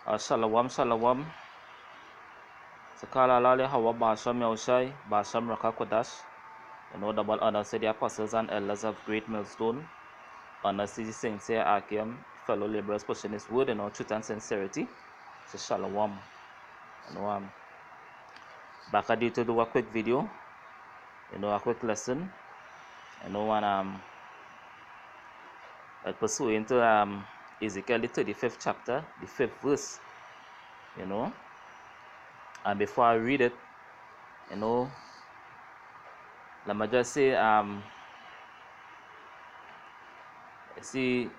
Shalom, shalom. Sekala lale hawa basham yaushay, basham rakakodash. Double honors to the apostles and elders of Great Millstone. Honors to the saints here, Akim, fellow laborers pushing his word, truth and sincerity. So shalom. Back at you to do a quick video, a quick lesson. And pursuing to Ezekiel the 35th chapter, the 5th verse. And before I read it, let me just say, see,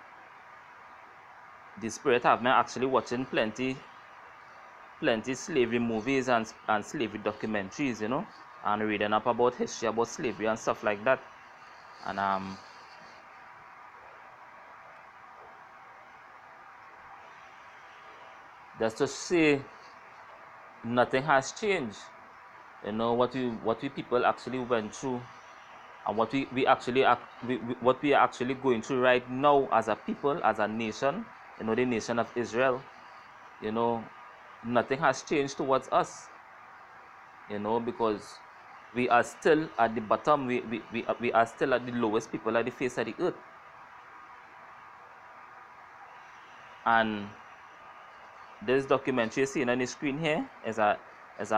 the spirit have me actually watching plenty slavery movies and slavery documentaries, and reading up about history about slavery and stuff like that. And just to say nothing has changed. What we people actually went through, and what we actually what we are actually going through right now as a people, as a nation, the nation of Israel. Nothing has changed towards us, because we are still at the bottom. We are still at the lowest people at the face of the earth. And this documentary seen on the screen here is a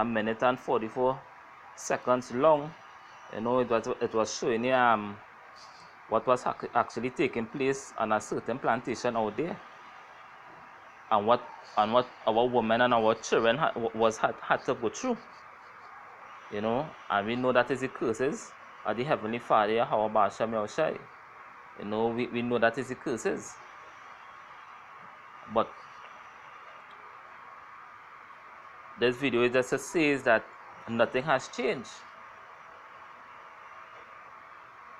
minute and 44 seconds long. It was showing what was actually taking place on a certain plantation out there, and what our women and our children had to go through. And we know that is the curses of the Heavenly Father, how Basham Yahushai. We know that is the curses. But this video just says that nothing has changed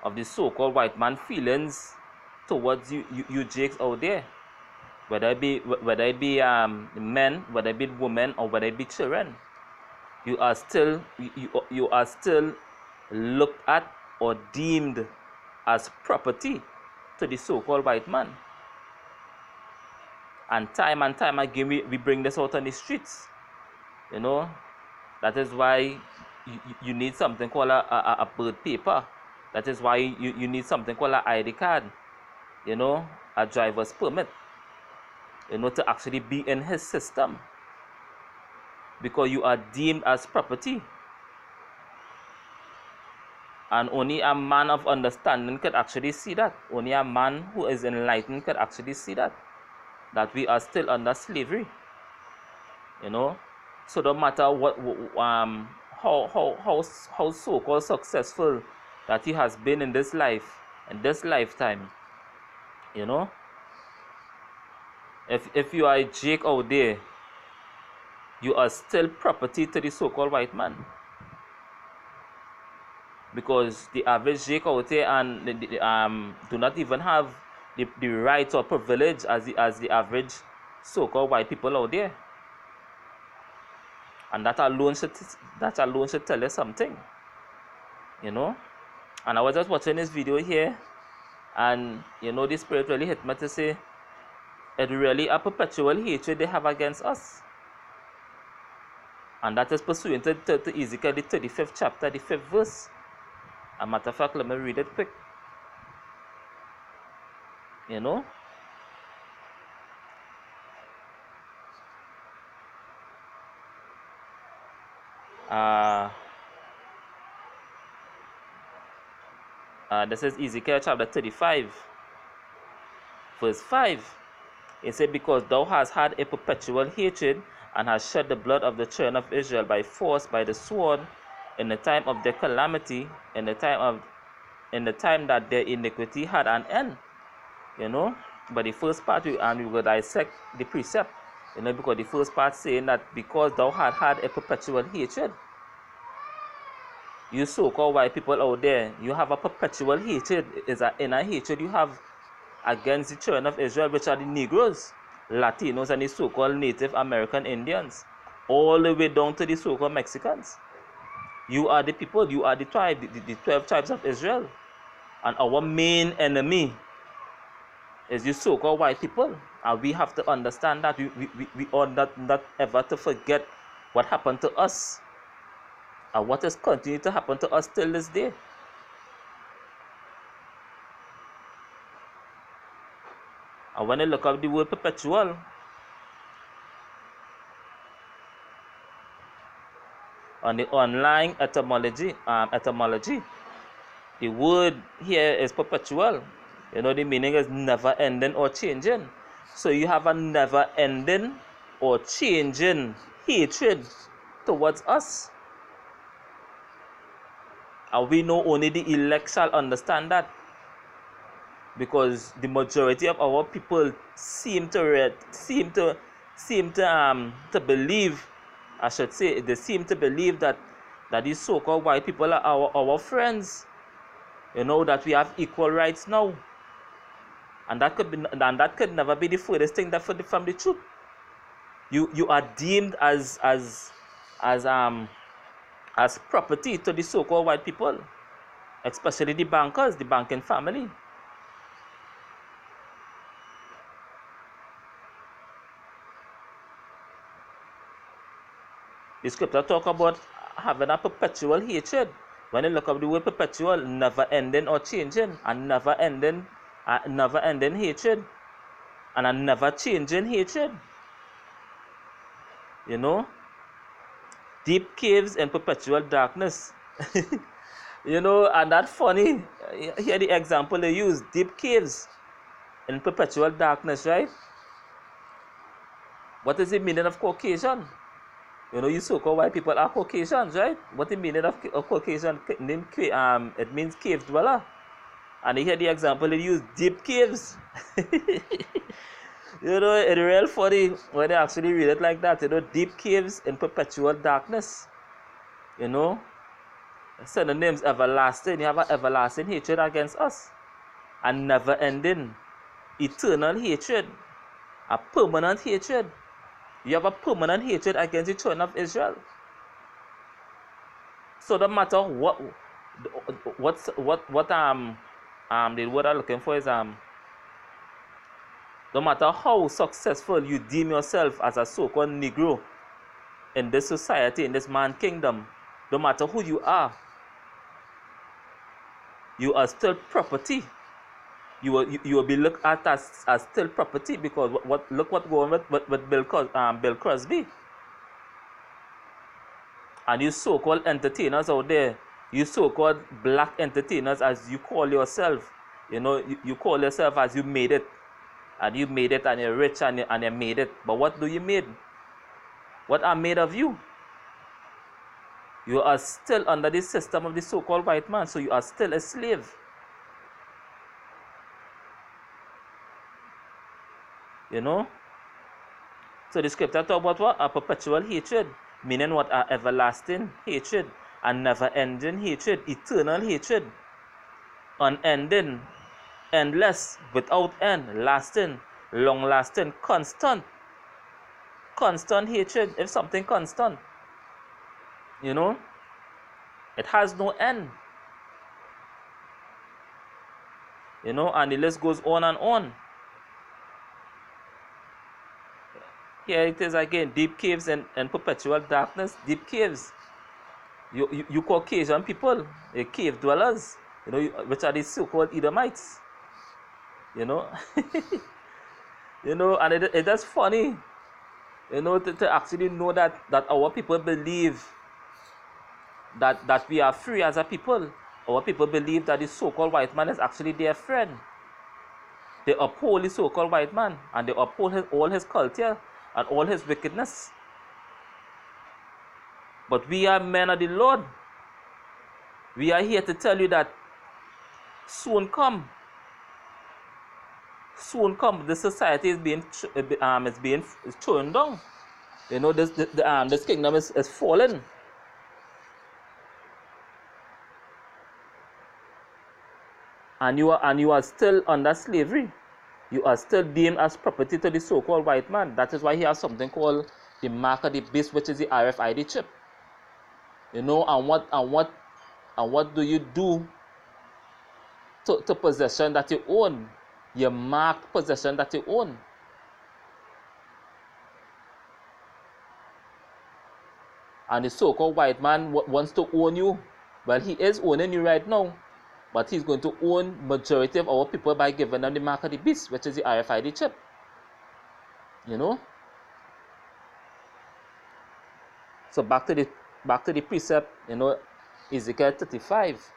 of the so-called white man feelings towards you Jakes out there, whether it be men, whether it be women, or whether it be children. You are still looked at or deemed as property to the so-called white man. And time again we bring this out on the streets. That is why you need something called a birth paper. That is why you need something called an ID card, a driver's permit, to actually be in his system, because you are deemed as property. And only a man of understanding could actually see that. Only a man who is enlightened could actually see that we are still under slavery. So no matter what, how so-called successful that he has been in this life, in this lifetime, if you are a Jake out there, you are still property to the so-called white man. Because the average Jake out there and do not even have the rights or privilege as the average so-called white people out there. And that alone should tell us something, And I was just watching this video here, and the spirit really hit me to say, it's really a perpetual hatred they have against us. And that is pursuant to Ezekiel the 35th chapter, the 5th verse. As a matter of fact, let me read it quick. This is Ezekiel chapter 35, verse 5. It said, because thou hast had a perpetual hatred, and hast shed the blood of the children of Israel by force, by the sword, in the time of their calamity, in the time that their iniquity had an end. But the first part, we will dissect the precept, because the first part saying that because thou had a perpetual hatred. You so-called white people out there, you have a perpetual hatred. Is an inner hatred you have against the children of Israel, which are the Negroes, Latinos, and the so-called Native American Indians, all the way down to the so-called Mexicans. You are the people, you are the tribe, the 12 tribes of Israel. And our main enemy is you so-called white people, and we have to understand that we ought not ever to forget what happened to us and what has continued to happen to us till this day. And when you look up the word perpetual, on the online etymology, the word here is perpetual. You know, the meaning is never ending or changing. So you have a never ending or changing hatred towards us. And we know only the elect shall understand that, because the majority of our people seem to believe, I should say, they seem to believe that these so-called white people are our friends. You know, that we have equal rights now, and that could never be the furthest thing from the truth. You are deemed as property to the so-called white people, especially the bankers, the banking family. The scripture talk about having a perpetual hatred. When you look up the word perpetual, never ending or changing, and never ending hatred, and a never changing hatred. You know, deep caves and perpetual darkness. You know, and that's funny. Here the example they use: deep caves in perpetual darkness, right? What is the meaning of Caucasian? You know, you so-called white people are Caucasians, right? What the meaning of Caucasian? It means cave dweller. And here the example they use: deep caves. You know, it's real funny when they actually read it like that. You know, deep caves in perpetual darkness. You know, synonyms: everlasting. You have an everlasting hatred against us, and never ending, eternal hatred, a permanent hatred. You have a permanent hatred against the children of Israel. So no matter what the word I'm looking for is no matter how successful you deem yourself as a so-called Negro in this society, in this man kingdom, no matter who you are still property. You will be looked at as still property, because look what going with Bill Crosby. And you so-called entertainers out there, you so-called black entertainers, as you call yourself, you know, you call yourself as you made it, and you're rich, and you made it. But what do you made? What are made of you? You are still under the system of the so-called white man, so you are still a slave. You know? So the scripture talk about what? A perpetual hatred, meaning what? A everlasting hatred, a never-ending hatred, eternal hatred, unending, endless, without end, lasting, long-lasting, constant hatred. If something constant, you know, it has no end. You know, and the list goes on and on. Here it is again: deep caves and perpetual darkness. Deep caves. You Caucasian people, cave dwellers, you know, which are the so-called Edomites. You know, you know, and it is funny, you know, to actually know that our people believe that we are free as a people. Our people believe that the so-called white man is actually their friend. They uphold the so-called white man, and they uphold all his culture and all his wickedness. But we are men of the Lord. We are here to tell you that soon come, this society is being thrown down. You know, this kingdom is fallen. And you are still under slavery. You are still deemed as property to the so-called white man. That is why he has something called the mark of the beast, which is the RFID chip. You know, and what do you do to possession that you own? your marked possession that you own. And the so-called white man wants to own you. Well, he is owning you right now, but he's going to own majority of our people by giving them the mark of the beast, which is the RFID chip. You know. So back to the precept, you know, Ezekiel 35,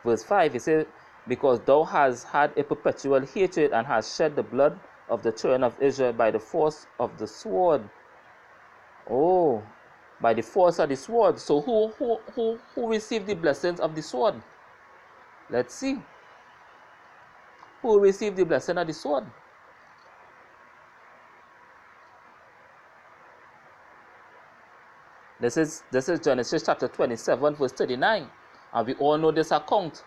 verse 5. It says, "Because thou hast had a perpetual hatred and hast shed the blood of the children of Israel by the force of the sword." Oh, by the force of the sword. So who received the blessings of the sword? Let's see. Who received the blessing of the sword? This is Genesis chapter 27, verse 39. And we all know this account.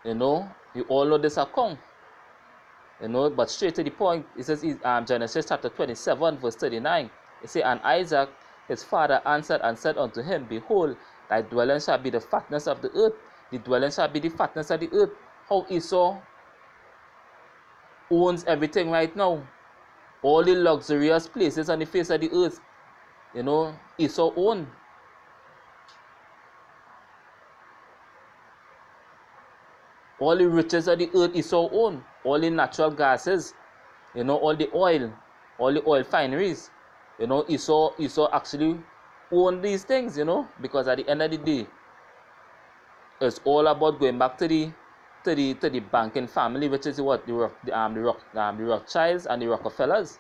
You know, you all know this account. You know, but straight to the point, it says Genesis chapter 27, verse 39. It says, "And Isaac his father answered and said unto him, Behold, thy dwelling shall be the fatness of the earth. The dwelling shall be the fatness of the earth." How Esau owns everything right now. All the luxurious places on the face of the earth, you know, Esau owned. All the riches of the earth Esau owned. All the natural gases, you know, all the oil fineries. You know, Esau actually owned these things, you know, because at the end of the day, it's all about going back to the banking family, which is what the Rothschilds and the Rockefellers.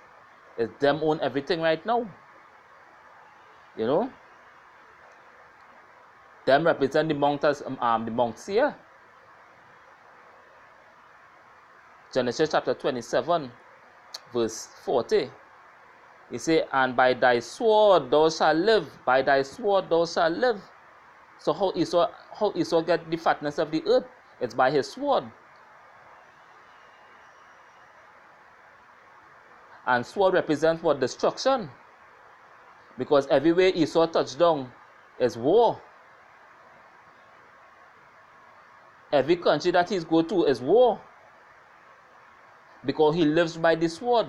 It's them own everything right now. You know, them represent the monks as the monks here. Genesis chapter 27, verse 40. He say, "And by thy sword thou shalt live. By thy sword thou shalt live." So how Esau get the fatness of the earth? It's by his sword. And sword represents what? Destruction. Because everywhere Esau touched down is war. Every country that he's go to is war. Because he lives by the sword.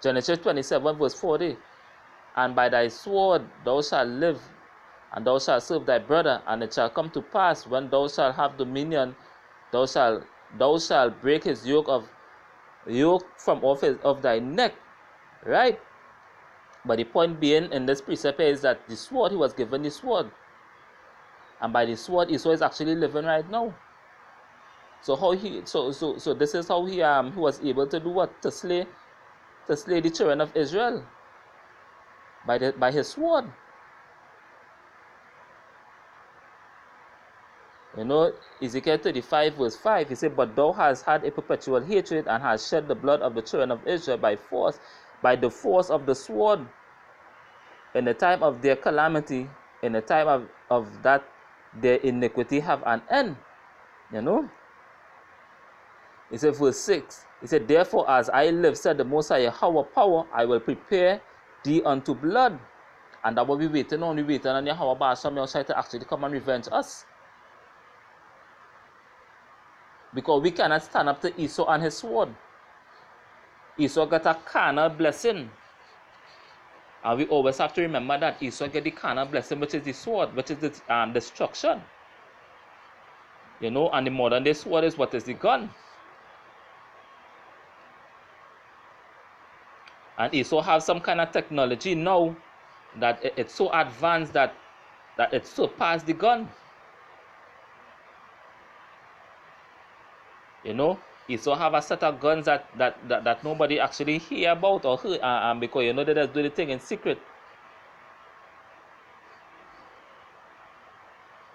Genesis 27, verse 40. "And by thy sword thou shalt live, and thou shalt serve thy brother. And it shall come to pass, when thou shalt have dominion, thou shalt break his yoke from off of thy neck." Right? But the point being in this precept is that the sword, he was given the sword. And by the sword, Esau is actually living right now. So this is how he was able to do what? To slay the children of Israel. By his sword. You know, Ezekiel 35, verse 5, he said, "But thou hast had a perpetual hatred, and hast shed the blood of the children of Israel by the force of the sword, in the time of their calamity, in the time of that their iniquity have an end." You know? He said, verse 6, he said, "Therefore, as I live, said the Most High Yahweh power, I will prepare thee unto blood." And that what we waiting on. We waiting on Yahweh Ba'asham Yahushai to actually come and revenge us. Because we cannot stand up to Esau and his sword. Esau got a carnal blessing. And we always have to remember that Esau get the carnal blessing, which is the sword, which is the destruction. You know, and the modern day sword is what is the gun. And Esau has some kind of technology now that it's so advanced that it surpasses the gun. You know, Esau have a set of guns that nobody actually hear about or heard, because you know they just do the thing in secret.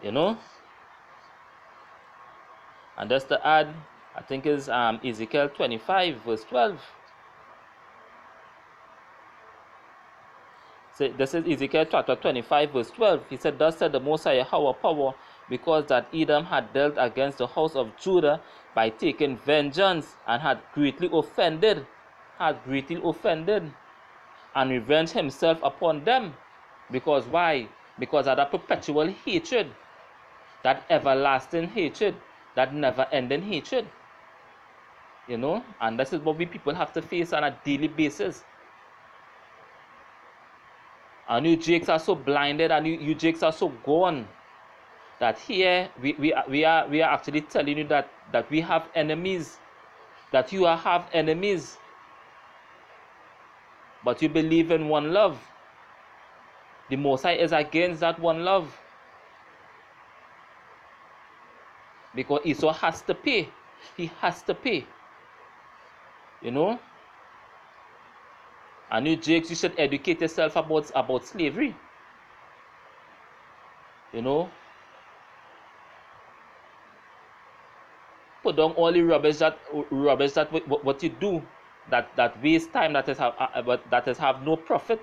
You know, and just to add, I think is Ezekiel 25, verse 12. So this is Ezekiel chapter 25, verse 12. He said, "Thus said the Most High Yahweh power, because that Edom had dealt against the house of Judah by taking vengeance, and had greatly offended, and revenged himself upon them." Because why? Because of that perpetual hatred. that everlasting hatred, that never-ending hatred. You know, and this is what we people have to face on a daily basis. And you Jakes are so blinded, and you Jakes are so gone, that here we are actually telling you that we have enemies, that you have enemies, but you believe in one love. The Most High is against that one love, because Esau has to pay. He has to pay. You know, and you Jakes, you should educate yourself about slavery. You know, put down all the rubbish that what you do, that waste time, that is have no profit.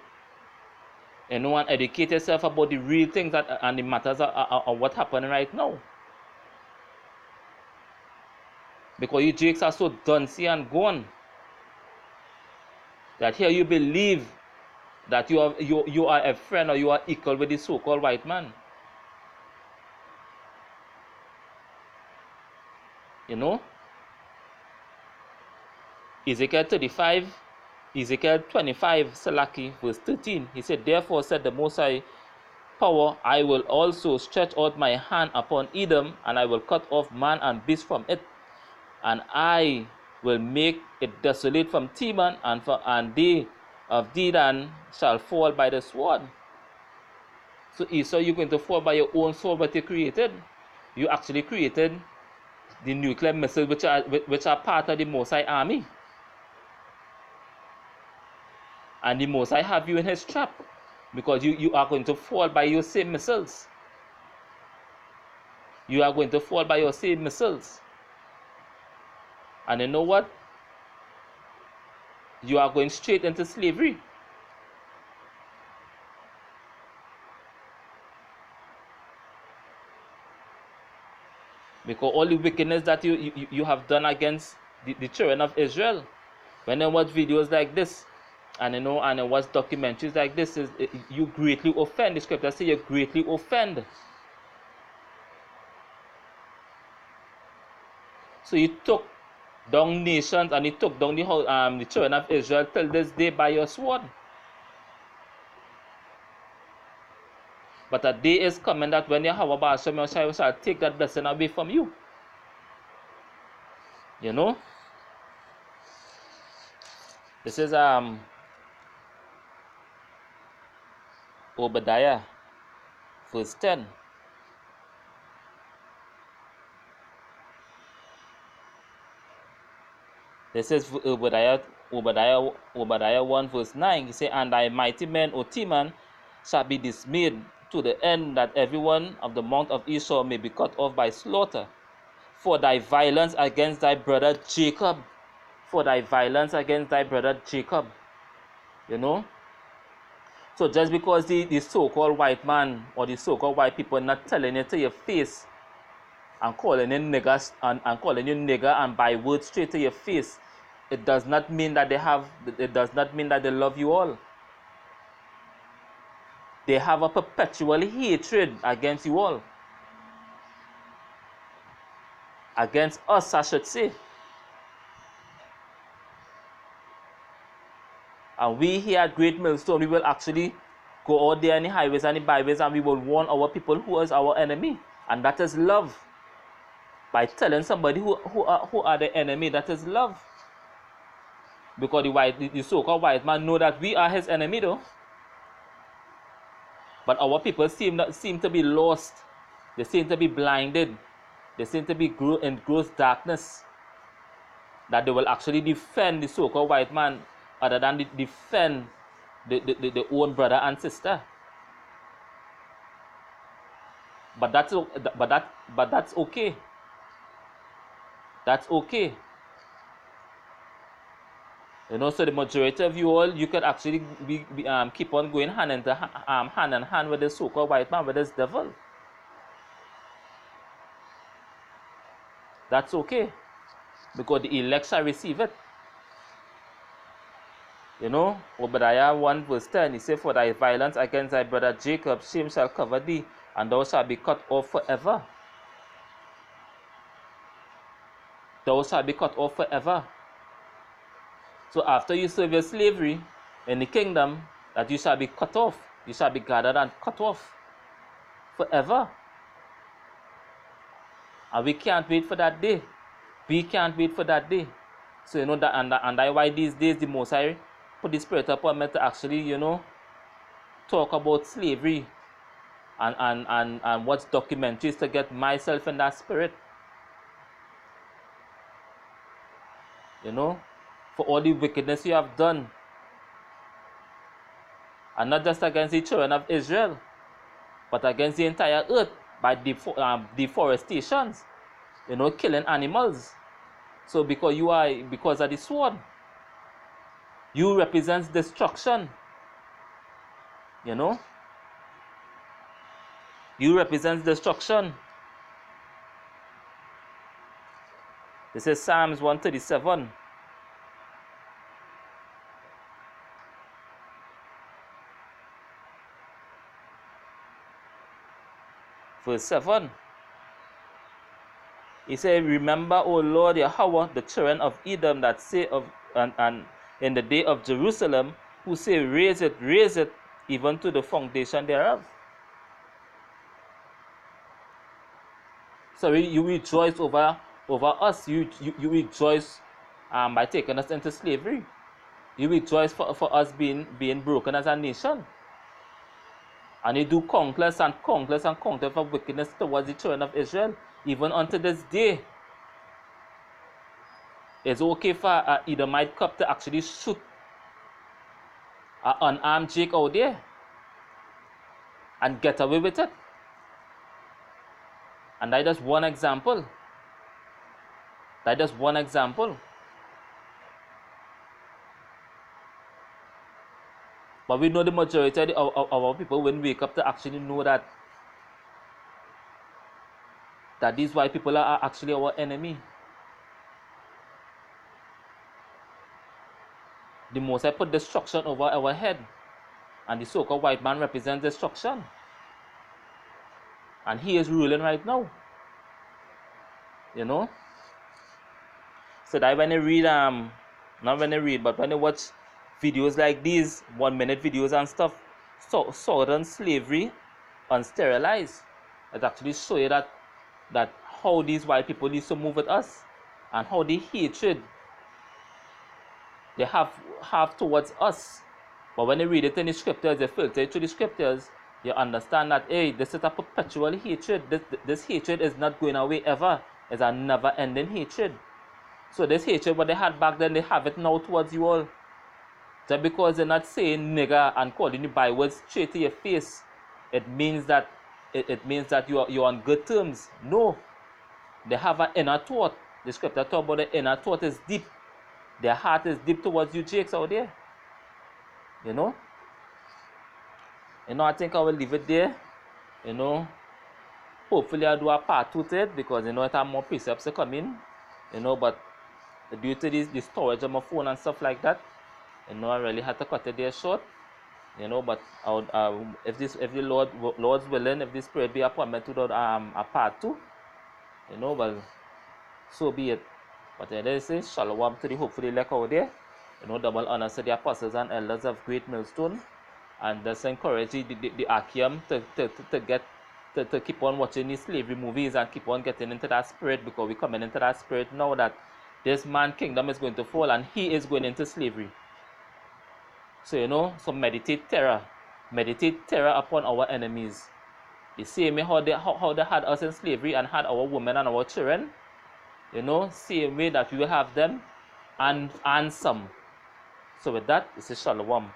You know, and educate yourself about the real things that and the matters of what happening right now. Because you Jakes are so duncy and gone, that here you believe that you are a friend, or you are equal with the so-called white man. You know, Ezekiel 35, Ezekiel 25, Salaki, verse 13. He said, "Therefore said the Most High Power, I will also stretch out my hand upon Edom, and I will cut off man and beast from it, and I will make it desolate from Teman, and they of Dedan shall fall by the sword." So Esau, you're going to fall by your own sword, what you created. You actually created the nuclear missiles, which are part of the Most High army. And the Most High have you in his trap, because you are going to fall by your same missiles. You are going to fall by your same missiles. And you know what? You are going straight into slavery. Because all the wickedness that you have done against the children of Israel. When I watch videos like this, and you know, and I watch documentaries like this, you greatly offend. The scripture says you greatly offend. So you took down nations, and you took down the children of Israel till this day by your sword. But a day is coming that when Yahweh shall take that blessing away from you. You know? This is Obadiah, verse 10. This is Obadiah 1, verse 9. He said, "And thy mighty men, O Teman, shall be dismayed, to the end that every one of the mount of Esau may be cut off by slaughter. For thy violence against thy brother Jacob." For thy violence against thy brother Jacob. You know? So just because the so-called white man, or the so-called white people not telling it to your face, and calling you nigger, and calling you nigger, and by words straight to your face, it does not mean that they love you all. They have a perpetual hatred against you all. Against us, I should say. And we here at Great Millstone, we will actually go out there in the highways and the byways, and we will warn our people who is our enemy. And that is love. By telling somebody who are the enemy, that is love. Because the so-called white man know that we are his enemy though. But our people seem to be lost. They seem to be blinded. They seem to be in gross darkness. That they will actually defend the so-called white man, other than defend the own brother and sister. But that's okay. That's okay. You know, so the majority of you all, you could actually keep on going hand in hand with the so-called white man, with this devil. That's okay, because the elect shall receive it. You know, Obadiah 1 verse 10, he said, "For thy violence against thy brother Jacob, shame shall cover thee, and thou shalt be cut off forever." thou shalt be cut off forever. So after you serve your slavery in the kingdom, that you shall be cut off. You shall be gathered and cut off forever. And we can't wait for that day. We can't wait for that day. So you know that, and that's why these days the Most High put the Spirit upon me to actually, you know, talk about slavery and watch documentaries to get myself in that spirit. You know, for all the wickedness you have done. And not just against the children of Israel, but against the entire earth by deforestations, you know, killing animals. So because of the sword, you represent destruction. You know, you represent destruction. This is Psalms 137. Verse 7. He said, remember, O Lord Yahweh, the children of Edom that say of and in the day of Jerusalem, who say, raise it, even to the foundation thereof. So you rejoice over us. You rejoice by taking us into slavery. You rejoice for us being broken as a nation. And you do countless of wickedness towards the children of Israel. Even unto this day, it's okay for an Edomite cop to actually shoot an unarmed Jake out there and get away with it. And that is one example. That is one example. But we know the majority of our people when wake up to actually know that these white people are actually our enemy. The Most High put destruction over our head, and the so-called white man represents destruction. And he is ruling right now. You know? So that when you read, not when you read, but when you watch videos like these, 1-minute videos and stuff, southern slavery unsterilized, it actually show you that how these white people used to move with us, and how the hatred they have towards us. But when you read it in the scriptures, you filter it through the scriptures, you understand that, hey, this is a perpetual hatred. This hatred is not going away ever. It's a never-ending hatred. So this hatred, what they had back then, they have it now towards you all. Just because they're not saying nigger and calling you by words straight to your face, it means that you're on good terms. No. They have an inner thought. The scripture talk about the inner thought is deep. Their heart is deep towards you Jakes out there. You know? I think I will leave it there. You know? Hopefully I'll do a part 2 to it, because it have more precepts to come in. But due to the storage of my phone and stuff like that, I really had to cut it there short. But I would, if the Lord's willing, if the Spirit be upon me to do a part 2, but so be it. But they say shalom to the hopefully elect out there. Double honors to the apostles and elders of Great Millstone, and just encourage the Achium to keep on watching these slavery movies and keep on getting into that spirit, because we're coming into that spirit now that this man kingdom is going to fall and he is going into slavery. So so meditate terror upon our enemies. The same way how they had us in slavery and had our women and our children, same way that we will have them and some. So with that, this is Shalom.